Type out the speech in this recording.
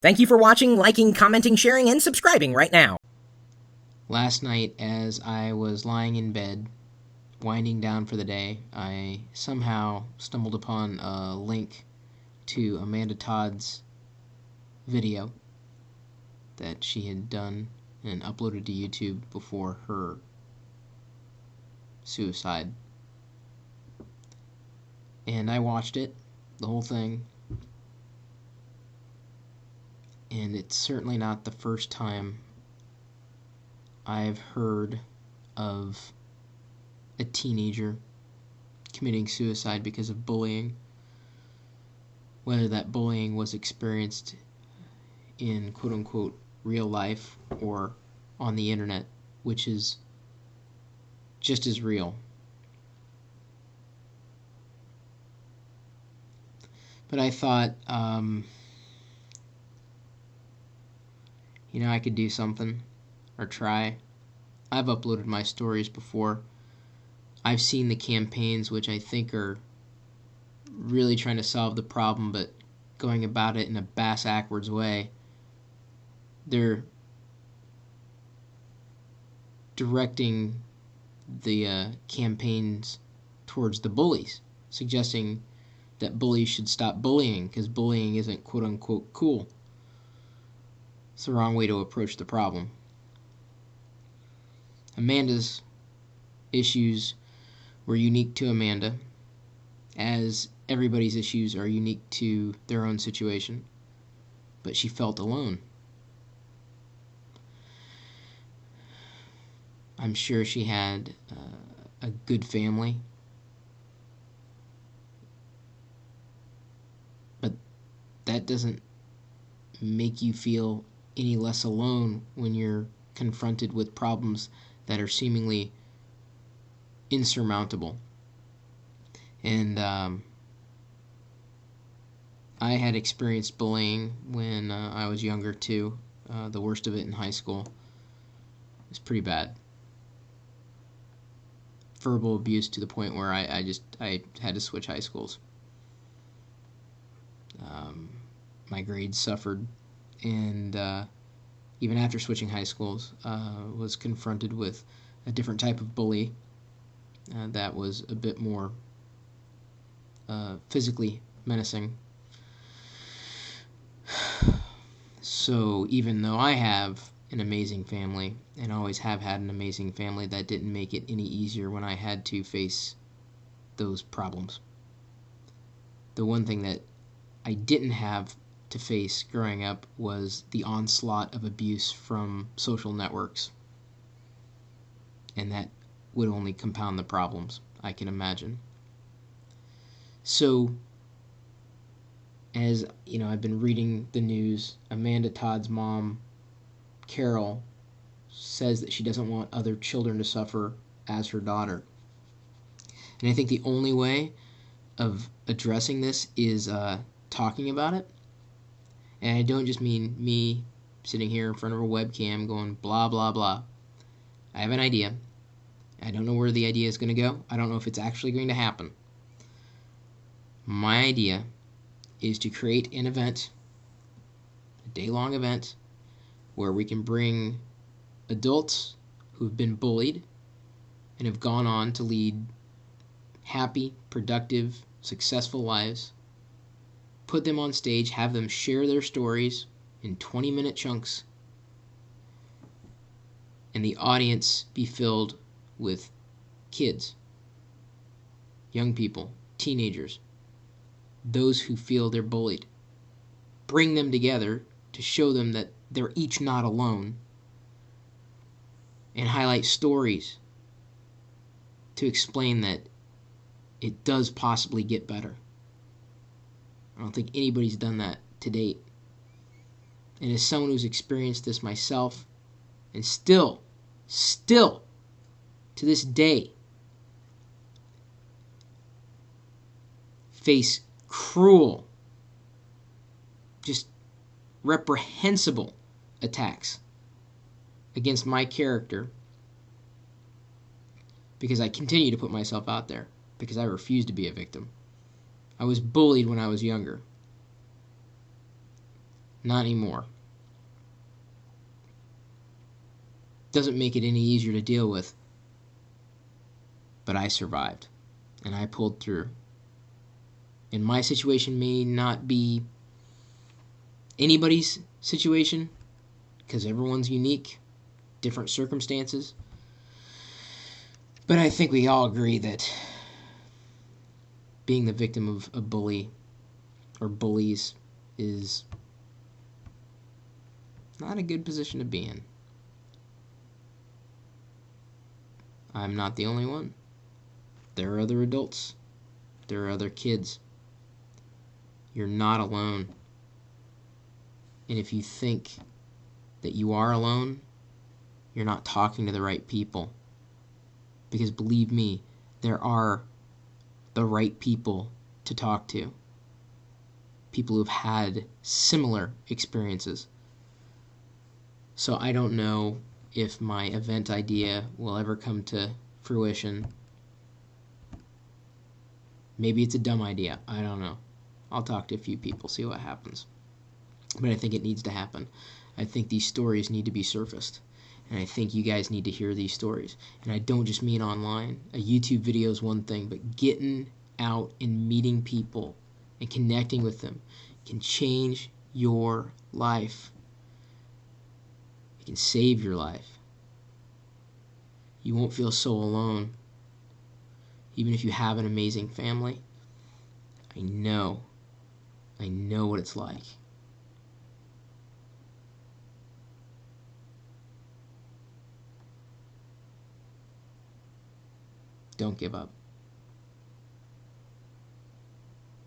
Thank you for watching, liking, commenting, sharing, and subscribing right now. Last night, as I was lying in bed, winding down for the day, I somehow stumbled upon a link to Amanda Todd's video that she had done and uploaded to YouTube before her suicide. And I watched it, the whole thing, and it's certainly not the first time I've heard of a teenager committing suicide because of bullying, whether that bullying was experienced in quote-unquote real life or on the internet, which is just as real. But I thought, I could do something or try. I've uploaded my stories before. I've seen the campaigns, which I think are really trying to solve the problem, but going about it in a bass-ackwards way. They're directing the campaigns towards the bullies, suggesting that bullies should stop bullying because bullying isn't quote-unquote cool. It's the wrong way to approach the problem. Amanda's issues were unique to Amanda, as everybody's issues are unique to their own situation, but she felt alone. I'm sure she had a good family, but that doesn't make you feel any less alone when you're confronted with problems that are seemingly insurmountable. And I had experienced bullying when I was younger too. The worst of it in high school. It was pretty bad. Verbal abuse to the point where I had to switch high schools. My grades suffered, and even after switching high schools, was confronted with a different type of bully that was a bit more physically menacing. So even though I have an amazing family and always have had an amazing family, that didn't make it any easier when I had to face those problems. The one thing that I didn't have to face growing up was the onslaught of abuse from social networks, and that would only compound the problems, I can imagine. So, as I've been reading the news, Amanda Todd's mom, Carol, says that she doesn't want other children to suffer as her daughter. And I think the only way of addressing this is talking about it. And I don't just mean me sitting here in front of a webcam going blah, blah, blah. I have an idea. I don't know where the idea is going to go. I don't know if it's actually going to happen. My idea is to create an event, a day-long event, where we can bring adults who have been bullied and have gone on to lead happy, productive, successful lives, put them on stage, have them share their stories in 20-minute chunks, and the audience be filled with kids, young people, teenagers, those who feel they're bullied. Bring them together to show them that they're each not alone, and highlight stories to explain that it does possibly get better. I don't think anybody's done that to date. And as someone who's experienced this myself, and still, to this day, face cruel, just reprehensible attacks against my character, because I continue to put myself out there, because I refuse to be a victim. I was bullied when I was younger. Not anymore. Doesn't make it any easier to deal with. But I survived. And I pulled through. And my situation may not be anybody's situation, because everyone's unique, different circumstances. But I think we all agree that being the victim of a bully or bullies is not a good position to be in. I'm not the only one. There are other adults. There are other kids. You're not alone. And if you think that you are alone, you're not talking to the right people. Because believe me, there are the right people to talk to. People who've had similar experiences. So I don't know if my event idea will ever come to fruition. Maybe it's a dumb idea. I don't know. I'll talk to a few people, see what happens. But I think it needs to happen. I think these stories need to be surfaced. And I think you guys need to hear these stories. And I don't just mean online. A YouTube video is one thing, but getting out and meeting people and connecting with them can change your life. It can save your life. You won't feel so alone. Even if you have an amazing family, I know what it's like. Don't give up.